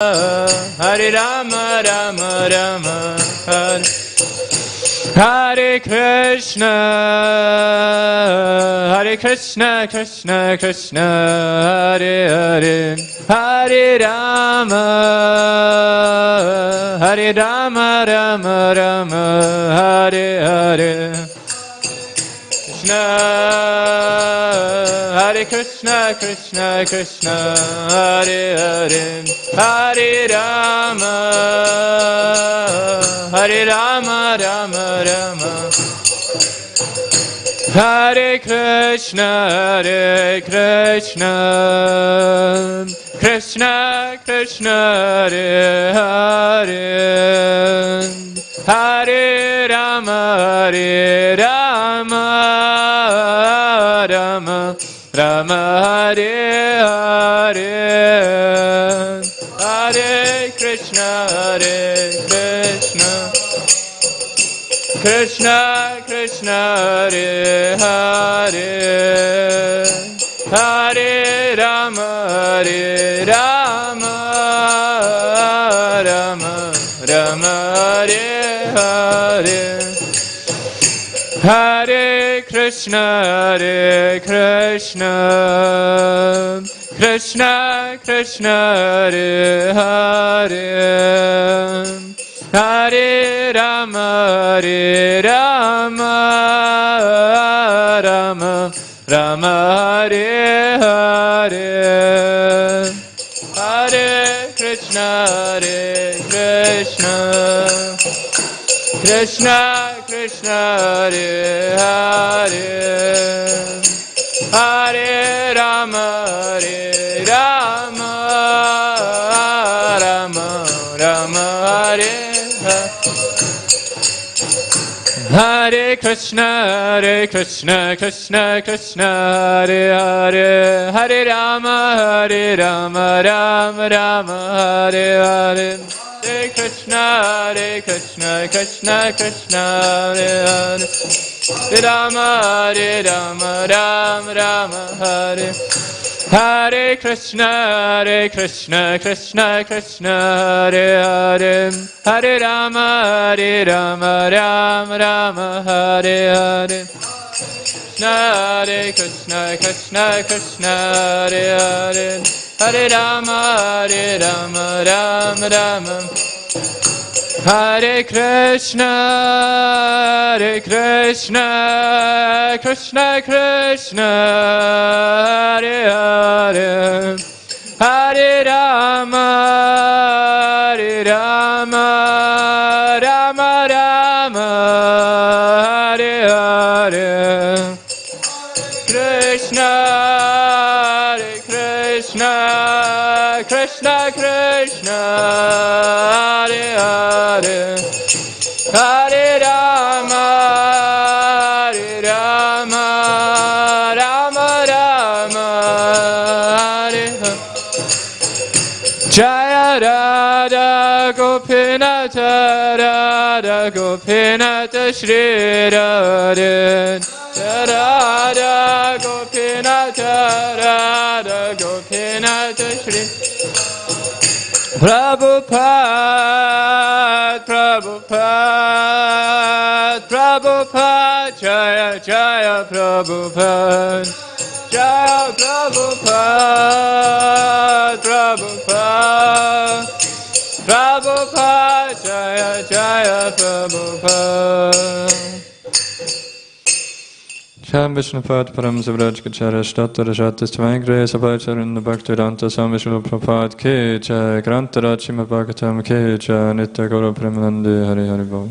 Hare Rama, Rama Rama, Hare Hare Krishna, Hare Krishna, Krishna Krishna, Hare Hare, Hare Rama, Hare Rama, Rama Rama, Hare Hare. Hare Krishna, Krishna Krishna, Hare Hare, Hare Rama, Hare Rama, Rama Rama, Hare Krishna, Hare Krishna, Krishna Krishna, Hare Hare, Hare Rama, Hare Rama, Rama Rama, Hare Hare, Hare Krishna, Hare Krishna, Krishna Krishna, Hare Hare, Hare Rama, Hare Rama, Rama Rama, Hare Hare, Hare Krishna, Hare Krishna, Krishna Krishna, Hare Hare, Hare Rama, Hare Rama, Rama Rama, Hare Hare, Hare Krishna, Hare Krishna, Krishna Krishna, Hare Hare, Hare Rama, Hare Rama, Rama Rama, Hare Hare, Hare Krishna, Hare Krishna, Krishna Krishna, Hare Hare, Hare Rama, Hare Rama, Rama Rama, Hare Hare, Hare Krishna, Hare Krishna, Krishna Krishna, Hare Hare, Hare Rama, Hare Rama, Rama Rama, Hare Hare Krishna, Hare Krishna, Krishna Krishna, Hare Hare, Hare Rama, Hare Rama, Rama Rama, Hare Hare, Hare Krishna, Krishna Krishna, Hare Hare, Hare Rama, Hare Rama, Rama Rama, Hare Krishna, Hare Krishna, Krishna Krishna, Hare Hare, Hare Rama, Hare Rama, Rama Rama, Hare Hare, Krishna, Hare Krishna, Krishna Krishna, Hare Hare, Hare Rama, Hare Rama, Rama Rama, Hare Hare, Jaya Radha Gopinata, Radha Gopinata, Shri Radha, Radha Gopinata, Radha Gopinata, Shri Prabhupada, Prabhupada, Prabhupada, Jaya Jaya Prabhupada, Jaya Prabhupada, Prabhupada, Prabhupada, Jaya Jaya Prabhupada. Sham Vishnupad Param Savraj Kachara Shtattara Shatis Tvangre Sabhacharinda Bhaktiranta Swami Srila Prabhupada Ki Jai Grantara Chima Bhagavatam Ki Jai Nitya Guru Premanande Hari Hari Bol.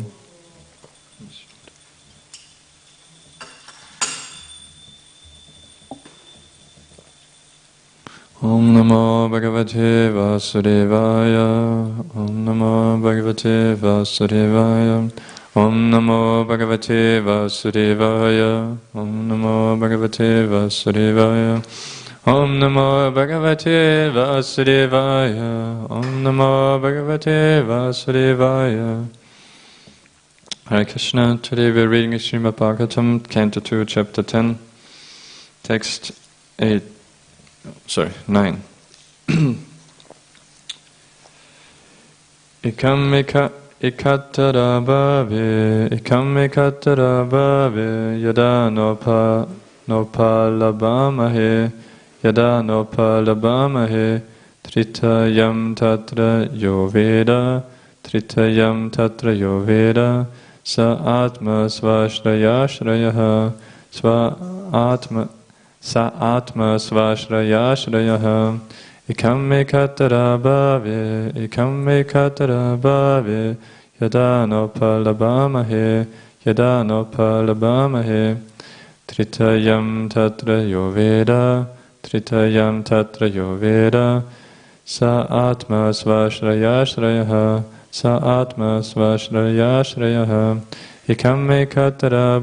Om Namo Bhagavate Vasudevaya, Om Namo Bhagavate Vasudevaya, Om Namo Bhagavate Vasudevaya, Om Namo Bhagavate Vasudevaya, Om Namo Bhagavate Vasudevaya, Om Namo Bhagavate Vasudevaya. Hare Krishna, today we are reading Srimad Bhagavatam, Canto 2, Chapter 10, Text 9. Ikattara bhave yada nopalabamahe yada nopalabamahe tritayam tatra yoveda tritayam tatra yoveda sa atma svashrayashrayaha sa atma svashrayashrayaha Ikamme kattara bhave yada nopalabamahe yada nopalabamahe tritayam tatra yoveda tritayam tatra yoveda sa atma svashrayashrayaha sa atma svashrayashrayaha Ikamme kattara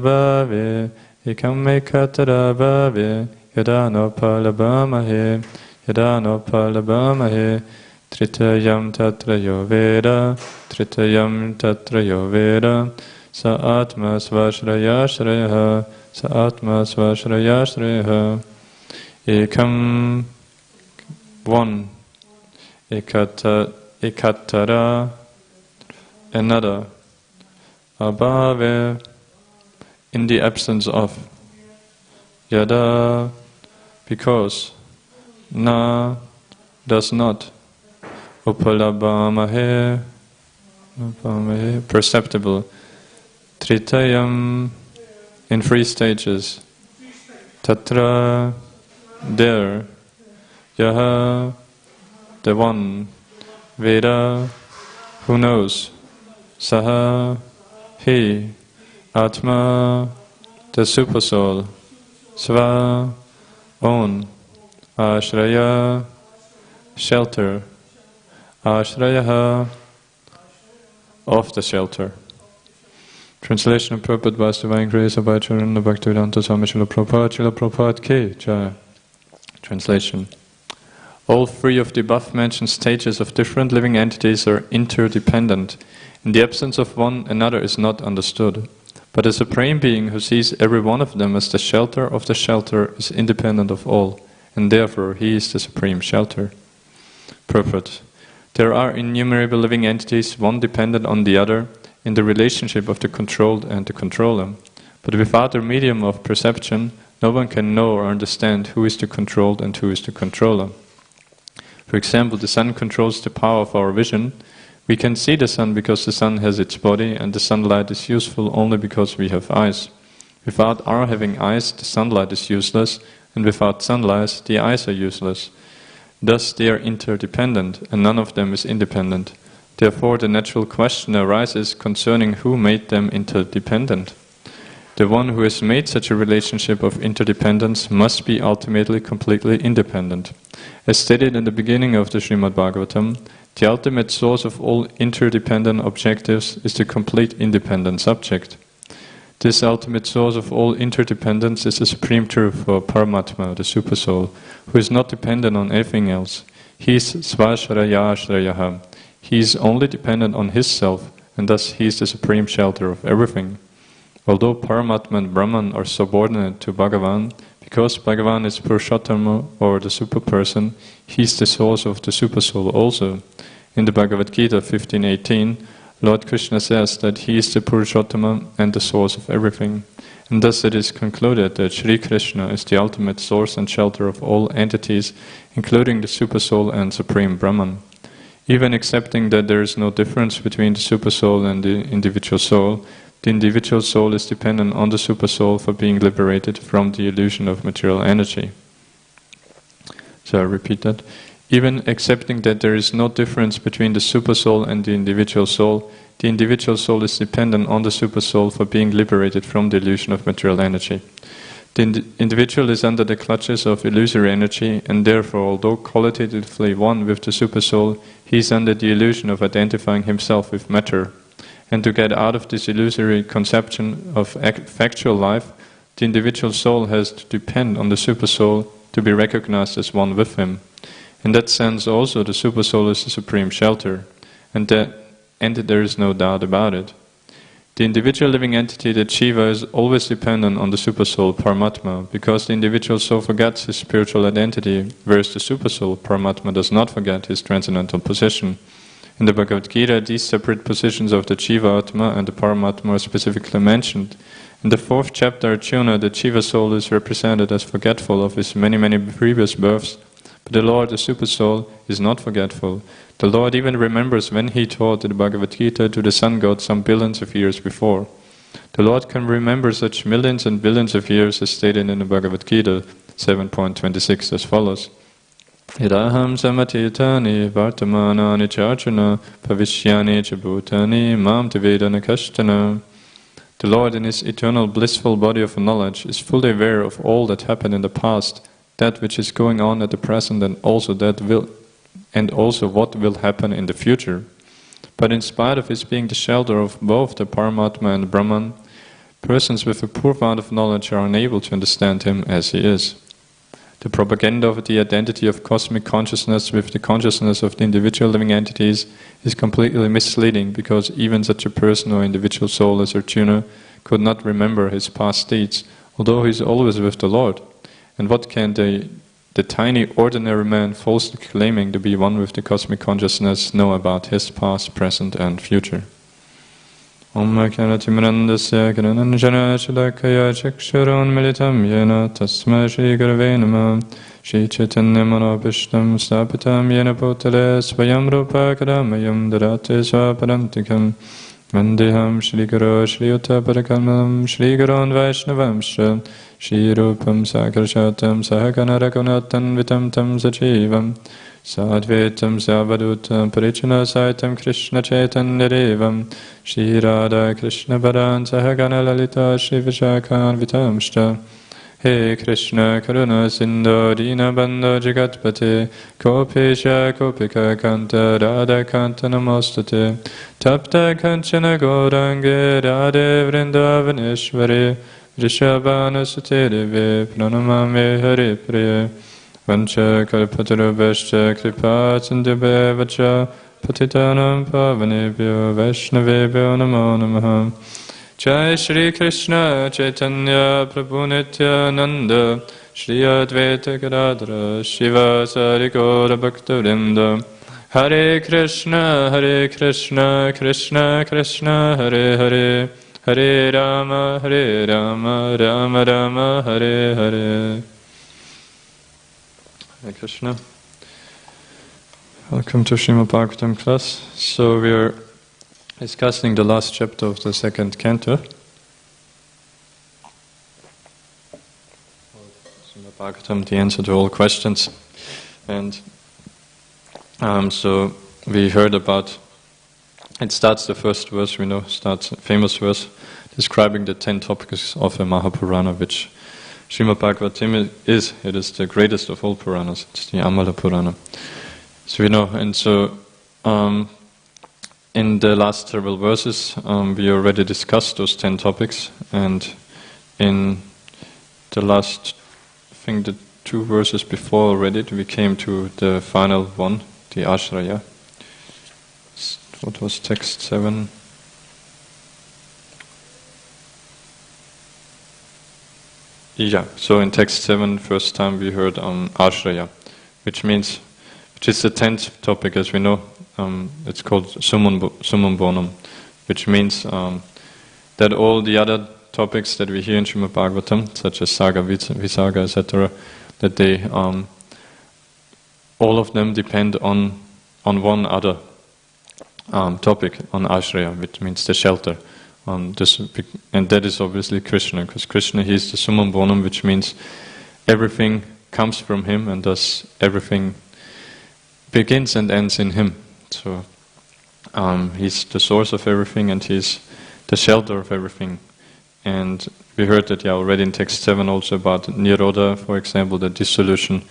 bhave yada nopalabamahe yada nopalabamahe tritayam tatra yoveda tritayam tatra yoveda sa atma svashrayashrayaha sa atma svashrayashrayaha ekam one ekattara another abhave in the absence of yada because na does not upalabamahe perceptible tritayam in 3 stages tatra there yaha the one veda who knows saha he atma the supersoul sva own Ashraya, shelter. Ashrayaha, of the shelter. Translation of Prabhupada by His Divine Grace of Acharya Bhaktivedanta Swami Srila Prabhupada Ki Jai. Translation. All 3 of the above-mentioned stages of different living entities are interdependent. In the absence of one, another is not understood. But the Supreme Being who sees every one of them as the shelter of the shelter is independent of all. And therefore he is the supreme shelter. Purport. There are innumerable living entities, one dependent on the other, in the relationship of the controlled and the controller. But without a medium of perception, no one can know or understand who is the controlled and who is the controller. For example, the sun controls the power of our vision. We can see the sun because the sun has its body, and the sunlight is useful only because we have eyes. Without our having eyes, the sunlight is useless, and without sunlight, the eyes are useless. Thus they are interdependent, and none of them is independent. Therefore the natural question arises concerning who made them interdependent. The one who has made such a relationship of interdependence must be ultimately completely independent. As stated in the beginning of the Srimad Bhagavatam, the ultimate source of all interdependent objectives is the complete independent subject. This ultimate source of all interdependence is the supreme truth, or Paramatma, the Supersoul, who is not dependent on anything else. He is Svashrayashrayaha. He is only dependent on his self, and thus he is the supreme shelter of everything. Although Paramatma and Brahman are subordinate to Bhagavan, because Bhagavan is Purushottama, or the super person, he is the source of the Supersoul also. In the Bhagavad Gita 15:18, Lord Krishna says that he is the Purushottama and the source of everything. And thus it is concluded that Sri Krishna is the ultimate source and shelter of all entities, including the Supersoul and Supreme Brahman. Even accepting that there is no difference between the Supersoul and the individual soul is dependent on the Supersoul for being liberated from the illusion of material energy. So I repeat that. Even accepting that there is no difference between the Supersoul and the individual soul is dependent on the Supersoul for being liberated from the illusion of material energy. The individual is under the clutches of illusory energy, and therefore, although qualitatively one with the Supersoul, he is under the illusion of identifying himself with matter. And to get out of this illusory conception of factual life, the individual soul has to depend on the Supersoul to be recognized as one with him. In that sense also the Supersoul is the supreme shelter, and there is no doubt about it. The individual living entity, the Jiva, is always dependent on the Supersoul, Paramatma, because the individual soul forgets his spiritual identity, whereas the Supersoul, Paramatma, does not forget his transcendental position. In the Bhagavad Gita, these separate positions of the Jiva Atma and the Paramatma are specifically mentioned. In the 4th chapter, Arjuna, the Jiva soul, is represented as forgetful of his many previous births, but the Lord, the Super Soul, is not forgetful. The Lord even remembers when he taught the Bhagavad Gita to the sun god some billions of years before. The Lord can remember such millions and billions of years as stated in the Bhagavad Gita 7.26 as follows. Idaham samatitani vartamanani charjuna pavishyani chabhutani mam tevedana kashtana. The Lord in his eternal blissful body of knowledge is fully aware of all that happened in the past, that which is going on at the present, and also what will happen in the future. But in spite of his being the shelter of both the Paramatma and the Brahman, persons with a poor fund of knowledge are unable to understand him as he is. The propaganda of the identity of cosmic consciousness with the consciousness of the individual living entities is completely misleading, because even such a person or individual soul as Arjuna could not remember his past deeds, although he is always with the Lord. And what can the tiny ordinary man falsely claiming to be one with the cosmic consciousness know about his past, present and future? Om Kyanatimirandasya Kirananjana Shilakaya Chakshurun Militam Yena Tasma Shri Gurave Namah Shri Chaitanya Manobhishtam Stapitam Yena Bhutale Svayam Rupa Kadamayam Dadate Swapadantikam Vandeham Shri Guru Shri Uta Parakalam Shri Gurun Vaishnavamsha Shri Rupam Sakarashatam Sahakana Raghunatan Vitam Tam Sajivam Sadvetam Savadutam Parichana Saitam Krishna Chaitanya Devam Shri Radha Krishna Padan Sahagana Lalita Shri Vishakhan Vitamshta. He Krishna Karuna Sindhu Dina Bandha Jagatpate Kopesha Kopika Kanta Radha Kanta Namostate Tapta Kanchana Gaurange Radhe Vrindavaneshwari Rishabhana Sutereve Pranamame Hare Priya Vancha Kalpatarubhashcha Kripa Sindhubhe Vacha Patitanam Pavanebhyo Vaishnavebhyo Namo Namaha. Jai Shri Krishna Chaitanya Prabhu Nityananda Shri Advaita Gadadhara Shivasari Gaura Bhaktivinoda. Hare Krishna Krishna Krishna Hare Hare Hare Rama Rama Rama Hare Hare. Hare Krishna. Welcome to Srimad Bhagavatam class. So we are discussing the last chapter of the 2nd canto. Srimad Bhagavatam, the answer to all questions. And so we heard about, it starts the first verse, we know, starts a famous verse describing the 10 topics of a Mahapurana, which Srimad Bhagavatam is. It is the greatest of all Puranas. It's the Amala Purana. So we know, and so in the last several verses, we already discussed those 10 topics, and in the last, I think the 2 verses before already, we came to the final one, the Ashraya. What was text 7? Yeah, so in text 7, first time we heard Ashraya, which is the 10th topic, as we know. It's called Summum Bonum, which means that all the other topics that we hear in Srimad Bhagavatam, such as Saga, Visaga, etc., that they all of them depend on one other topic, on Ashraya, which means the shelter. And that is obviously Krishna, because Krishna, he is the Summum Bonum, which means everything comes from him, and thus everything begins and ends in him. So he's the source of everything, and he's the shelter of everything. And we heard that already in text 7 also about Nirodha, for example, the dissolution.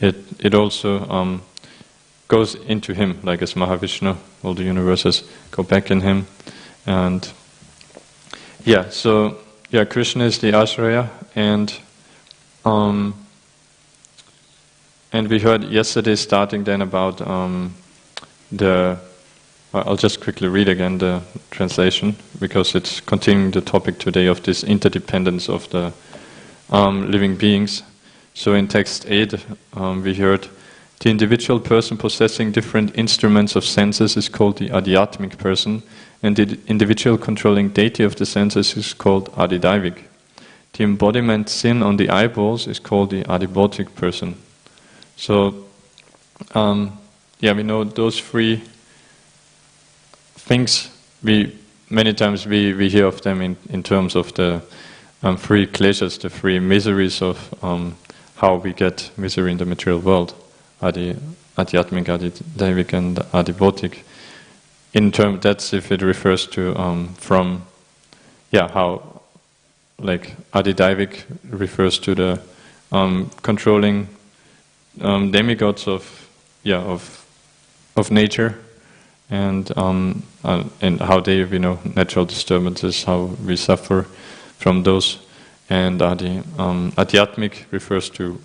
It also goes into him, like as Mahavishnu, all the universes go back in him. And Krishna is the Ashraya, and we heard yesterday starting then about I'll just quickly read again the translation, because it's continuing the topic today of this interdependence of the living beings. So in text 8 we heard The individual person possessing different instruments of senses is called the adhyatmic person, and the individual controlling deity of the senses is called adhidaivic. The embodiment sin on the eyeballs is called the adhibodhic person. So, we know those three things. Many times we hear of them in terms of the three kleshas, the three miseries of how we get misery in the material world. Adhyatmic, adhidaivic, and adhibodhic. In term, that's if it refers to how, like adhidaivic refers to the controlling demigods of nature, and how they, natural disturbances, how we suffer from those, and adhyatmic refers to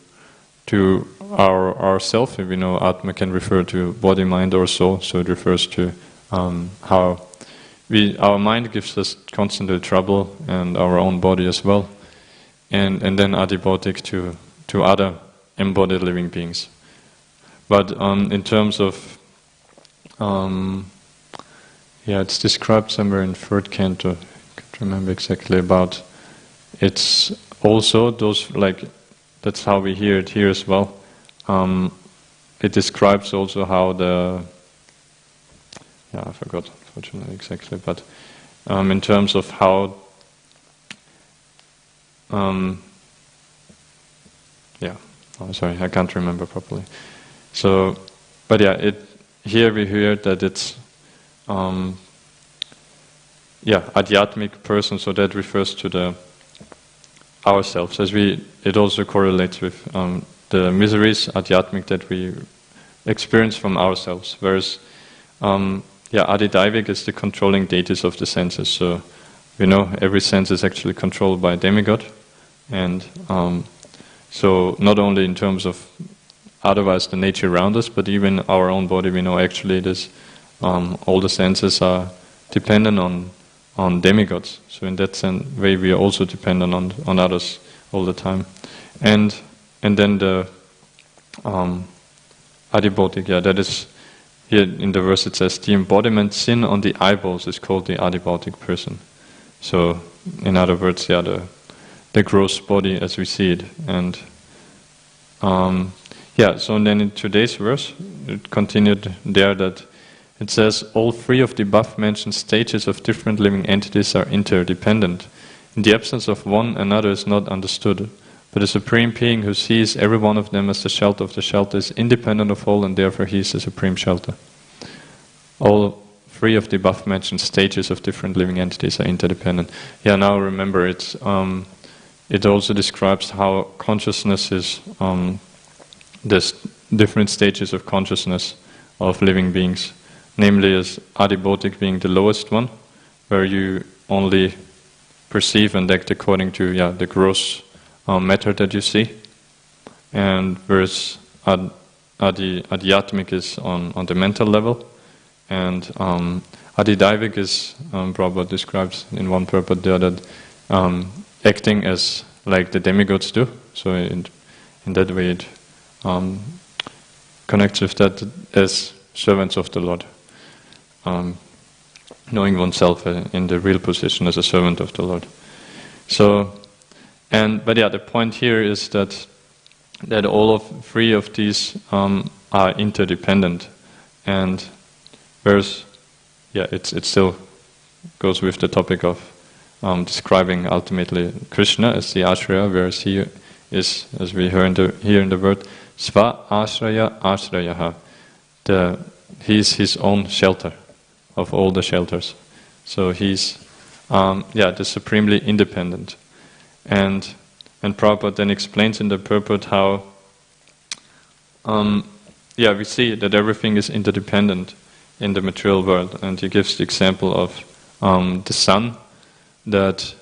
our self. Atma can refer to body, mind, or soul, so it refers to how our mind gives us constantly trouble, and our own body as well, and then adhibodhic to other embodied living beings. But in terms of it's described somewhere in third canto. I can't remember exactly about. It's also those, like, that's how we hear it here as well. It describes also how I forgot, unfortunately, exactly, but in terms of how sorry, I can't remember properly. So, but here we hear that it's adhyatmic person, so that refers to ourselves, it also correlates with the miseries, adhyatmic, that we experience from ourselves, whereas adhidaivic is the controlling deities of the senses. So every sense is actually controlled by a demigod, and so not only in terms of otherwise the nature around us, but even our own body, we know actually this all the senses are dependent on demigods. So in that way we are also dependent on others all the time. And then the adhibodhic, that is, here in the verse it says, the embodiment sin on the eyeballs is called the adhibodhic person. So in other words, the gross body as we see it. And so then in today's verse, it continued there that it says, all three of the above-mentioned stages of different living entities are interdependent. In the absence of one, another is not understood. But the Supreme Being who sees every one of them as the shelter of the shelter is independent of all, and therefore he is the Supreme Shelter. All three of the above-mentioned stages of different living entities are interdependent. Now remember, it also describes how consciousness is, there's different stages of consciousness of living beings. Namely, as adhibodhic being the lowest one, where you only perceive and act according to the gross matter that you see, and whereas adhyatmic is on the mental level, and adhidaivic is Prabhupada describes in one purport there that acting as like the demigods do. So in that way it connects with that as servants of the Lord. Knowing oneself in the real position as a servant of the Lord. So, but the point here is that all of three of these are interdependent, and whereas it still goes with the topic of describing ultimately Krishna as the Ashraya, whereas he is, as we hear in the word, Sva Ashraya Ashrayaha. He is his own shelter of all the shelters. So he's the supremely independent. And Prabhupada then explains in the purport how we see that everything is interdependent in the material world. And he gives the example of the sun, that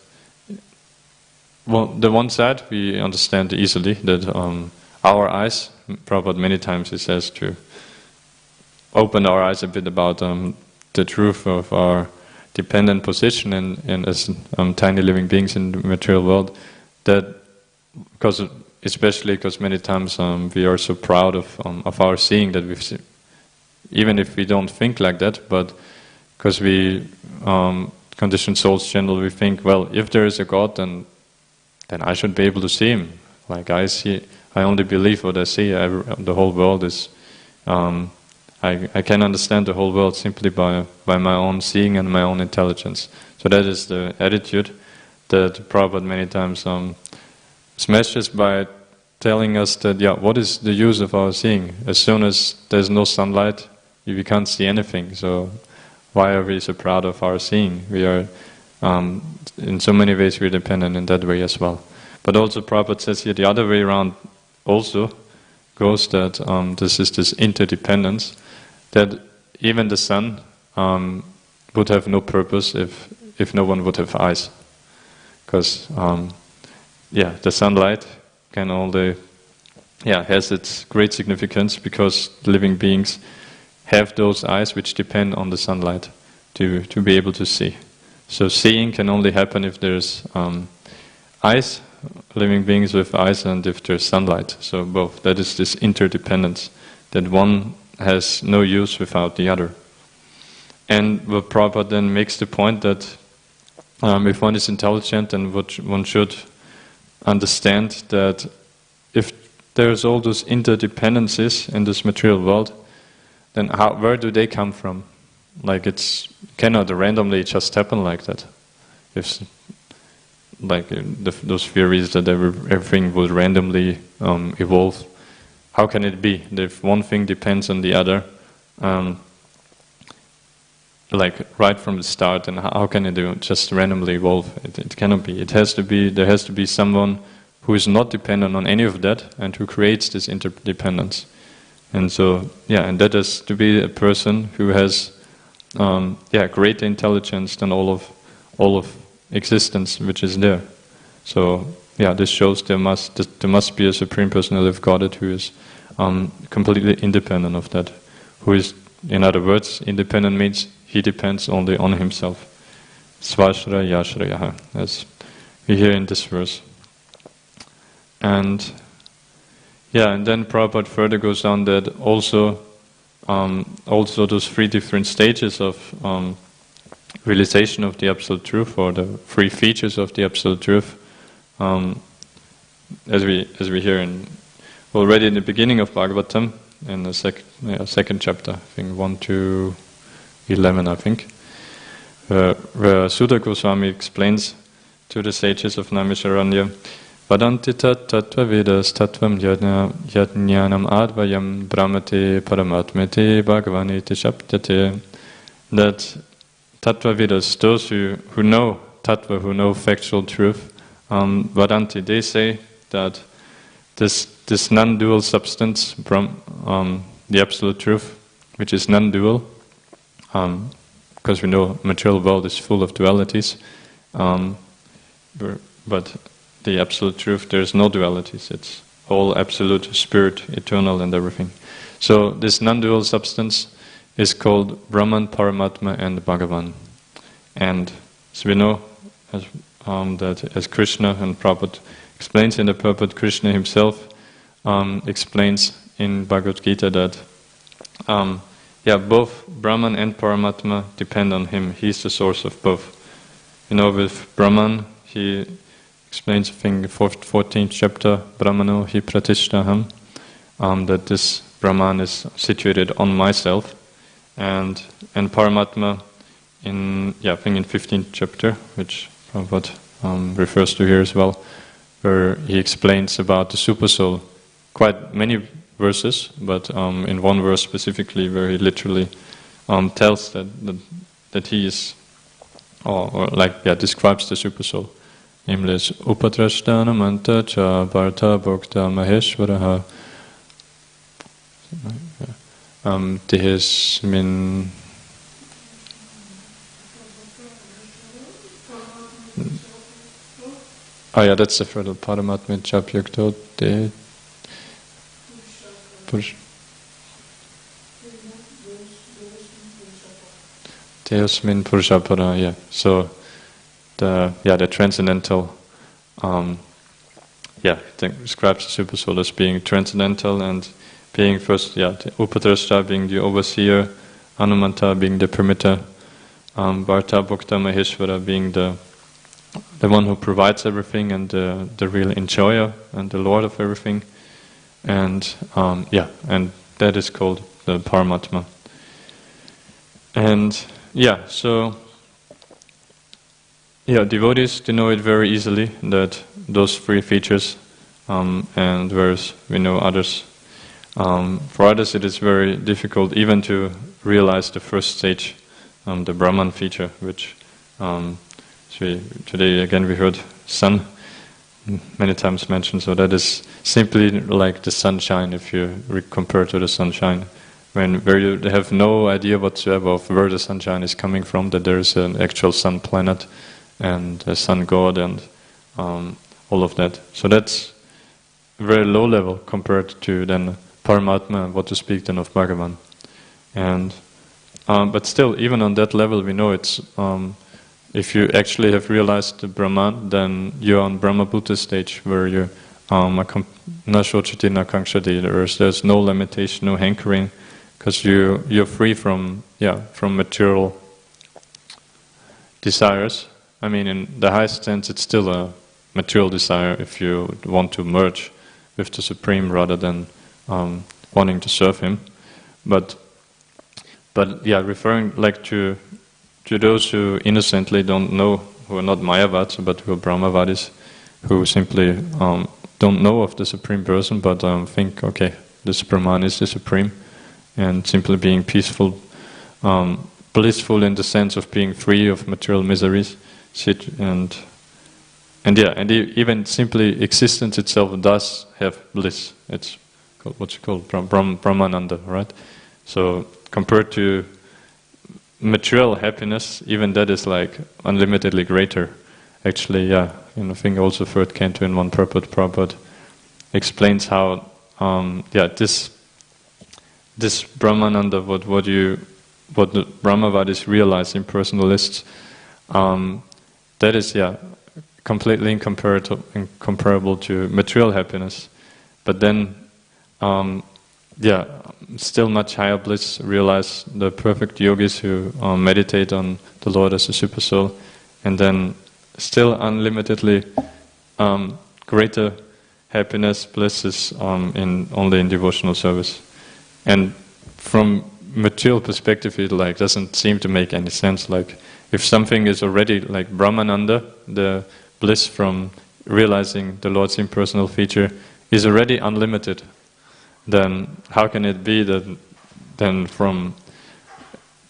the one side we understand easily, that our eyes, Prabhupada many times he says to open our eyes a bit about the truth of our dependent position and as tiny living beings in the material world, that because especially because many times we are so proud of our seeing that we've seen, even if we don't think like that, but because we conditioned souls generally, we think, well, if there is a God, then I should be able to see Him. Like I only believe what I see. The whole world is. I can understand the whole world simply by my own seeing and my own intelligence. So that is the attitude that Prabhupada many times smashes by telling us that, what is the use of our seeing? As soon as there's no sunlight, we can't see anything. So why are we so proud of our seeing? We are, in so many ways, we're dependent in that way as well. But also Prabhupada says here the other way around also goes that this is this interdependence, that even the sun would have no purpose if no one would have eyes. Because, the sunlight can only, has its great significance because living beings have those eyes which depend on the sunlight to be able to see. So seeing can only happen if there's eyes, living beings with eyes, and if there's sunlight. So both. That is this interdependence, that one has no use without the other. And what Prabhupada then makes the point that if one is intelligent, then one should understand that if there's all those interdependencies in this material world, then where do they come from? Like it cannot randomly just happen like that. If those theories that everything will randomly evolve, how can it be? If one thing depends on the other, right from the start, and how can it just randomly evolve? It cannot be. There has to be someone who is not dependent on any of that and who creates this interdependence. And so, and that is to be a person who has, greater intelligence than all of existence which is there. So, this shows there must be a Supreme Personality of Godhead who is completely independent of that. Who is, in other words, independent means he depends only on himself. Svashra yashrayaha, as we hear in this verse. And then Prabhupada further goes on that also those three different stages of realization of the Absolute Truth, or the three features of the Absolute Truth, as we hear already in the beginning of Bhagavatam, in the second chapter, I think 1 to 11, I think, where Sutta Goswami explains to the sages of Naimisharanya, Vadanti tat tattva vedas tattvam yajnanam advayam brahmate paramatmete bhagavaniti shaptate, that tattva vedas, those who know tattva, who know factual truth, Vadanti, they say that this non-dual substance, the Absolute Truth, which is non-dual, because we know material world is full of dualities, but the Absolute Truth, there's no dualities. It's all absolute, spirit, eternal, and everything. So this non-dual substance is called Brahman, Paramatma, and Bhagavan. And so we know that as Krishna, and Prabhupada explains in the purport, Krishna himself explains in Bhagavad Gita that both Brahman and Paramatma depend on him. He's the source of both. With Brahman, he explains, I think, the 14th chapter, Brahmano hi pratishtaham, that this Brahman is situated on myself, and Paramatma I think in 15th chapter, which Prabhupada refers to here as well, where he explains about the Supersoul. Quite many verses, but in one verse specifically, where he literally tells that he is, describes the Supersoul. Namely, Upatrashtana Manta Cha Bharta Bhokta Maheshwaraha Tihesmin. That's the further Paramatma Chapyakto De Teosmin Purushapara, So the transcendental describes the super soul as being transcendental and being first, the Upadrashta being the overseer, Anumanta being the permitter, Bharta Bhukta Maheshwara being the one who provides everything and the real enjoyer and the lord of everything, and and that is called the Paramatma. And devotees, they know it very easily, that those three features, and whereas we know others, for others it is very difficult even to realize the first stage, the Brahman feature, which today again we heard sun many times mentioned. So that is simply like the sunshine, if you compare to the sunshine, where you have no idea whatsoever of where the sunshine is coming from, that there is an actual sun planet and a sun god and all of that. So that's very low level compared to then Paramatma, and what to speak then of Bhagavan. And but still, even on that level, we know it's if you actually have realized the Brahman, then you're on Brahmabhuta stage, where you're na shochati na kankshati. There's no limitation, no hankering, because you're free from material desires. I mean, in the highest sense, it's still a material desire if you want to merge with the Supreme rather than wanting to serve Him. But referring like to those who innocently don't know, who are not Mayavads, but who are Brahmavadis, who simply don't know of the Supreme Person, but think, okay, this Brahman is the Supreme, and simply being peaceful, blissful in the sense of being free of material miseries, and even simply existence itself does have bliss. It's what's it called, Brahmananda, right? So compared to material happiness, even that is like unlimitedly greater. Actually, I think also third canto in one Prabhupada explains how this Brahmananda, what the Brahmavadis realize, impersonalists, that is completely incomparable to material happiness. But then still much higher bliss realize the perfect yogis who meditate on the Lord as a super soul, and then still unlimitedly greater happiness, bliss is only in devotional service. And from material perspective, it like doesn't seem to make any sense. Like if something is already like Brahmananda, the bliss from realizing the Lord's impersonal feature is already unlimited, then how can it be that then from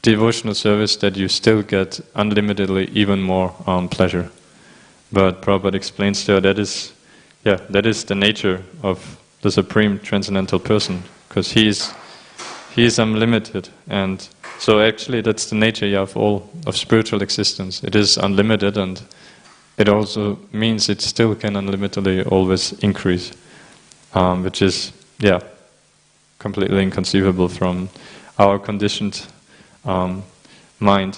devotional service that you still get unlimitedly even more pleasure? But Prabhupada explains there that is the nature of the Supreme Transcendental Person, because he is unlimited, and so actually that's the nature of spiritual existence. It is unlimited, and it also means it still can unlimitedly always increase, which is completely inconceivable from our conditioned mind.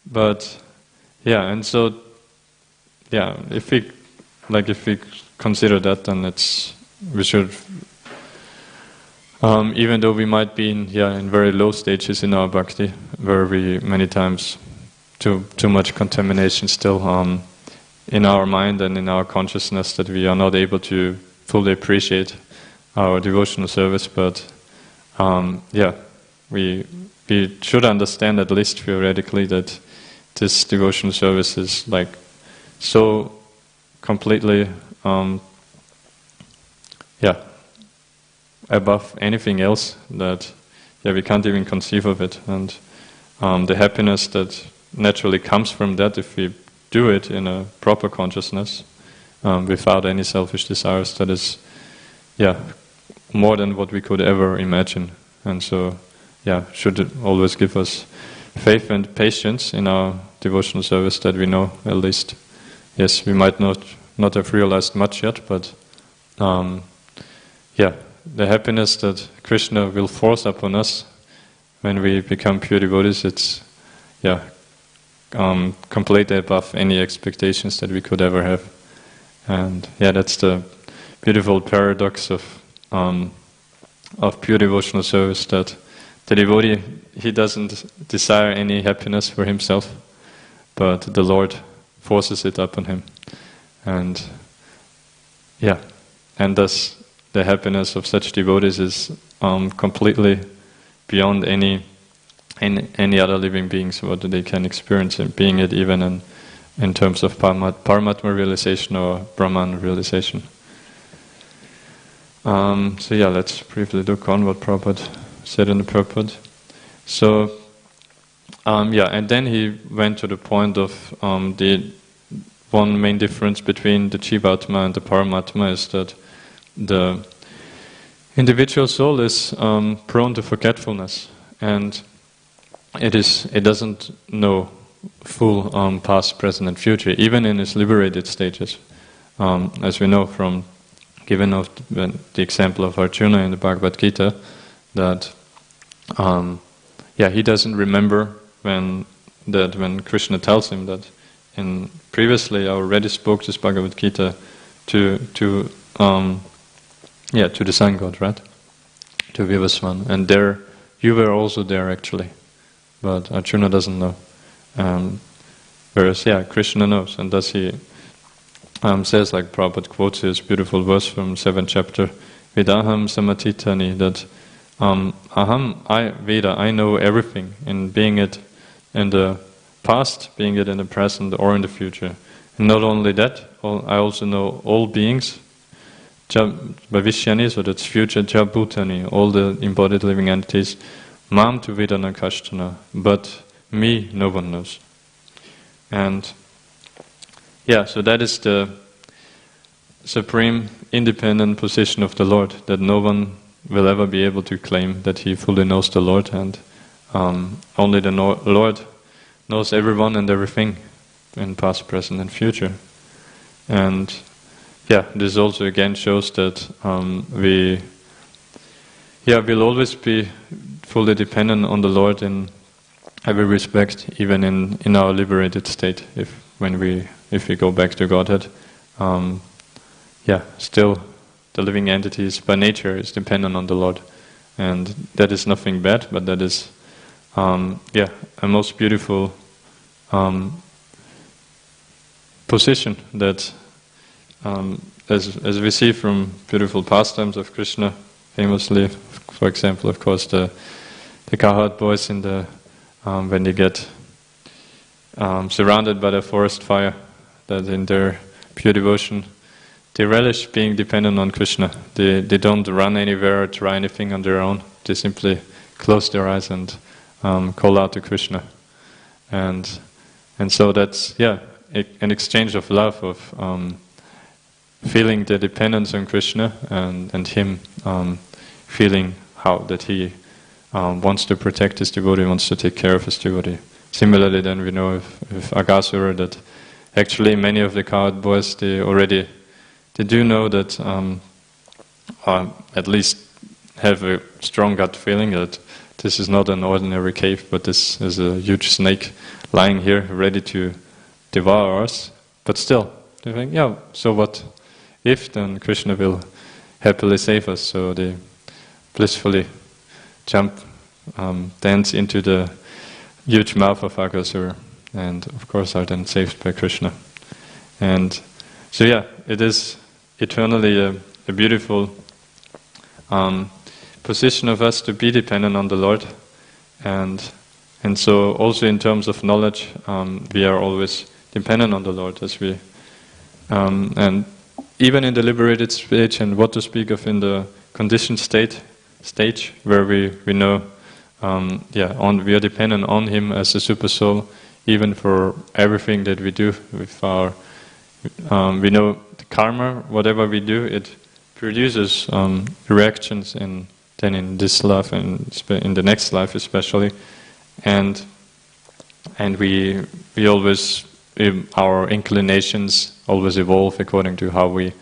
But and so if we consider that, then we should, even though we might be in very low stages in our bhakti, where we many times too much contamination still in our mind and in our consciousness, that we are not able to fully appreciate our devotional service, but we should understand, at least theoretically, that this devotional service is like so completely above anything else that we can't even conceive of it. And the happiness that naturally comes from that, if we do it in a proper consciousness, without any selfish desires, that is more than what we could ever imagine. And so should always give us faith and patience in our devotional service, that we know at least, yes, we might not have realized much yet, but the happiness that Krishna will force upon us when we become pure devotees, it's completely above any expectations that we could ever have. And yeah, that's the beautiful paradox of pure devotional service, that the devotee, he doesn't desire any happiness for himself, but the Lord forces it upon him. And yeah, and thus the happiness of such devotees is completely beyond any other living beings what they can experience, being it even in terms of Paramatma realization or Brahman realization. So yeah, let's briefly look on what Prabhupada said in the purport. So yeah, and then he went to the point of the one main difference between the Jivatma and the Paramatma is that the individual soul is prone to forgetfulness, and it doesn't know full past, present, and future, even in its liberated stages, as we know from given of the example of Arjuna in the Bhagavad Gita, that yeah, he doesn't remember when Krishna tells him that previously I already spoke this Bhagavad Gita to the sun god, right? To Vivaswan, and there you were also there actually, but Arjuna doesn't know. Whereas, yeah, Krishna knows, and thus he says, like Prabhupada quotes his beautiful verse from 7th chapter, Vedaham samatitani, that I know everything, in being it in the past, being it in the present, or in the future. And not only that, I also know all beings, Bhavishyani, so that's future, Jabhutani, all the embodied living entities, Mam tu Vedana Kashtana, but me no one knows. And yeah, so that is the supreme independent position of the Lord, that no one will ever be able to claim that he fully knows the Lord, and only the Lord knows everyone and everything in past, present, and future. And yeah, this also again shows that we'll always be fully dependent on the Lord in every respect, even in our liberated state. If we go back to Godhead, still the living entities by nature is dependent on the Lord, and that is nothing bad, but that is a most beautiful position that, as we see from beautiful pastimes of Krishna, famously, for example, of course, the cowherd boys in the when they get surrounded by the forest fire, that in their pure devotion, they relish being dependent on Krishna. They don't run anywhere or try anything on their own. They simply close their eyes and call out to Krishna. And so that's, an exchange of love, of feeling the dependence on Krishna, and him feeling how that he wants to protect his devotee, wants to take care of his devotee. Similarly, then we know with Aghasura that actually many of the cowherd boys, they do know that, at least have a strong gut feeling that this is not an ordinary cave, but this is a huge snake lying here ready to devour us. But still, they think, so what if then Krishna will happily save us? So they blissfully dance into the huge mouth of Aghasura, and of course are then saved by Krishna. And so it is eternally a beautiful position of us to be dependent on the Lord, and so also in terms of knowledge, we are always dependent on the Lord, as we and even in the liberated stage, and what to speak of in the conditioned stage where we know we are dependent on Him as a super soul, even for everything that we do with our. We know the karma, whatever we do, it produces reactions in this life and in the next life especially, and we always, our inclinations always evolve according to how we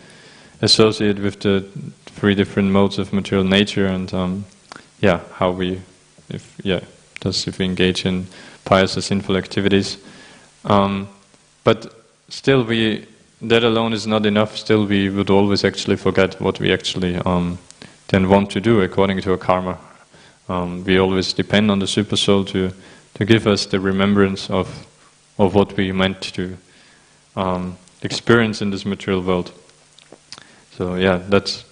associate with the three different modes of material nature, and how we if we engage in pious or sinful activities, but still we that alone is not enough, still we would always actually forget what we actually then want to do according to our karma. We always depend on the super soul to give us the remembrance of what we meant to experience in this material world. So yeah, that's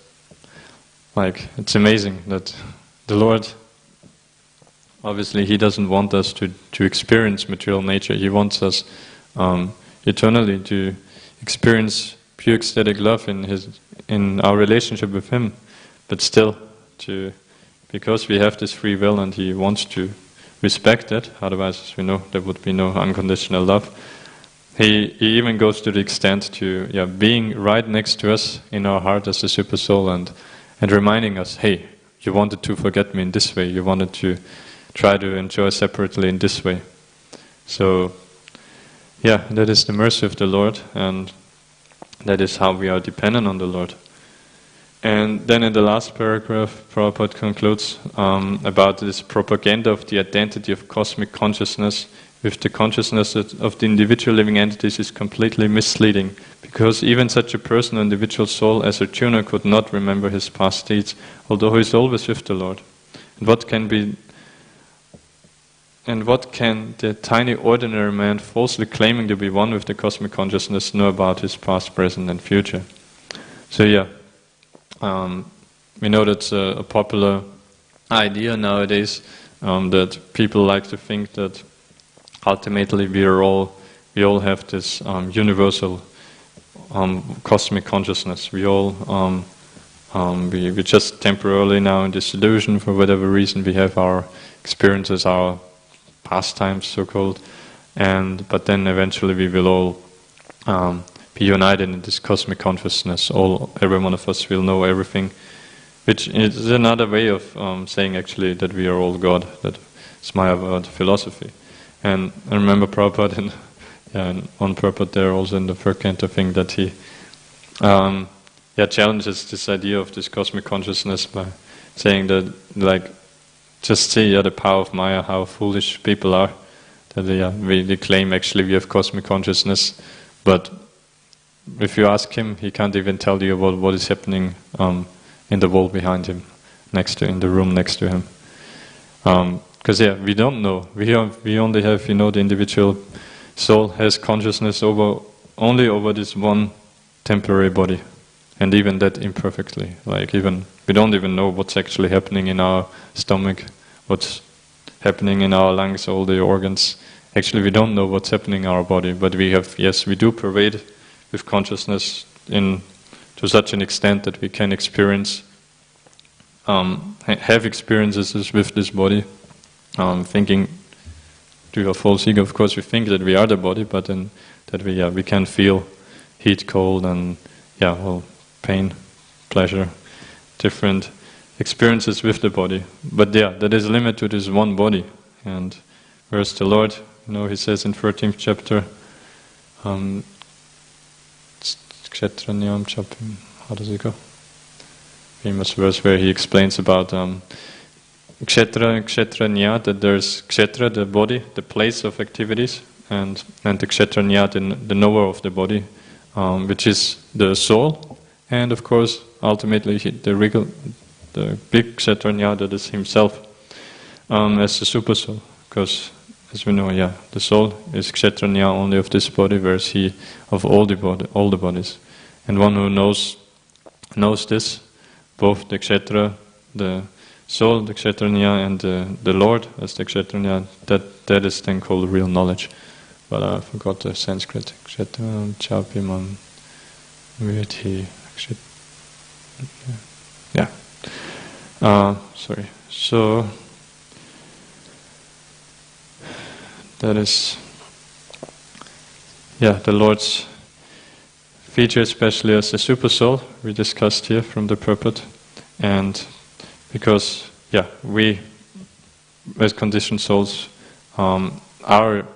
like, it's amazing that the Lord, obviously He doesn't want us to experience material nature. He wants us eternally to experience pure ecstatic love in our relationship with Him, but still because we have this free will and He wants to respect that, otherwise, as we know, there would be no unconditional love. He even goes to the extent to being right next to us in our heart as the super soul and reminding us, hey, you wanted to forget me in this way, you wanted to try to enjoy separately in this way. So yeah, that is the mercy of the Lord, and that is how we are dependent on the Lord. And then in the last paragraph, Prabhupada concludes about this propaganda of the identity of cosmic consciousness with the consciousness of the individual living entities is completely misleading, because even such a person, an individual soul as Arjuna, could not remember his past deeds, although he is always with the Lord. And what can the tiny ordinary man falsely claiming to be one with the cosmic consciousness know about his past, present and future? So yeah, we know that's a popular idea nowadays, that people like to think that ultimately we all have this universal cosmic consciousness. We all we just temporarily now in this illusion, for whatever reason, we have our experiences, our pastimes, so-called, but then eventually we will all be united in this cosmic consciousness. Every one of us will know everything, which is another way of saying actually that we are all God. That's Mayavad philosophy. And I remember Prabhupada, and on Prabhupada there also in the third canto thing, that he challenges this idea of this cosmic consciousness by saying that, like, just see the power of Maya, how foolish people are. That they claim actually we have cosmic consciousness, but if you ask him, he can't even tell you about what is happening in the wall behind him, in the room next to him. Because we don't know. We only have, the individual soul has consciousness only over this one temporary body, and even that imperfectly. Like we don't even know what's actually happening in our stomach, what's happening in our lungs, all the organs. Actually, we don't know what's happening in our body, but we do pervade with consciousness to such an extent that we can experience, have experiences with this body. Thinking to a false ego, of course, we think that we are the body, but then that we can feel heat, cold, and pain, pleasure, different experiences with the body. But that is limited to this one body. And whereas the Lord, He says in 13th chapter, how does it go? Famous verse where he explains about Kshetra, that there's Kshetra, the body, the place of activities, and the Kshetra, the knower of the body, which is the soul, and of course, ultimately, the big Kshetra, that is himself, as the super soul, because as we know, the soul is Kshetra only of this body, whereas he of all the bodies. And one who knows this, both the Kshetra, the soul, the Kshetranya, and the Lord as the Kshetranya, that is then called real knowledge. But I forgot the Sanskrit. Kshetra Chapimam Vidhi. Sorry. So that is the Lord's feature, especially as the super soul we discussed here from the purport. And because, we, as conditioned souls, are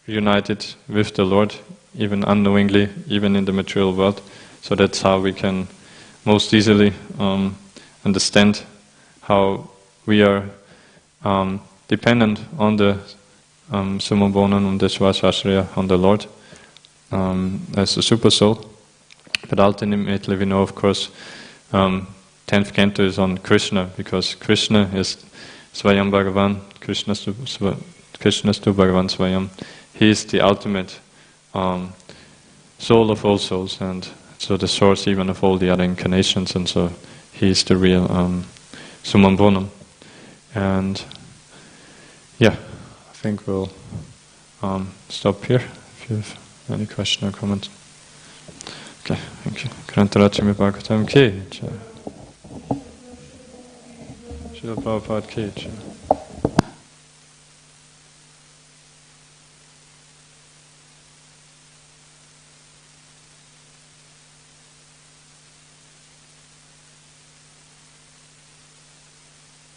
united with the Lord, even unknowingly, even in the material world. So that's how we can most easily understand how we are dependent on the Sumabonam, on the Swasashraya, on the Lord. as a super soul. But ultimately we know, of course, 10th canto is on Krishna, because Krishna is Swayam Bhagavan, Krishnastu Bhagavan Swayam. He is the ultimate soul of all souls, and so the source even of all the other incarnations, and so he is the real Summum Bonum. And yeah, I think we'll stop here if you have any question or comment. Okay, thank you. Grantarachimi Bhagavatam Ki Jai. Srila Prabhupada Ki Jai.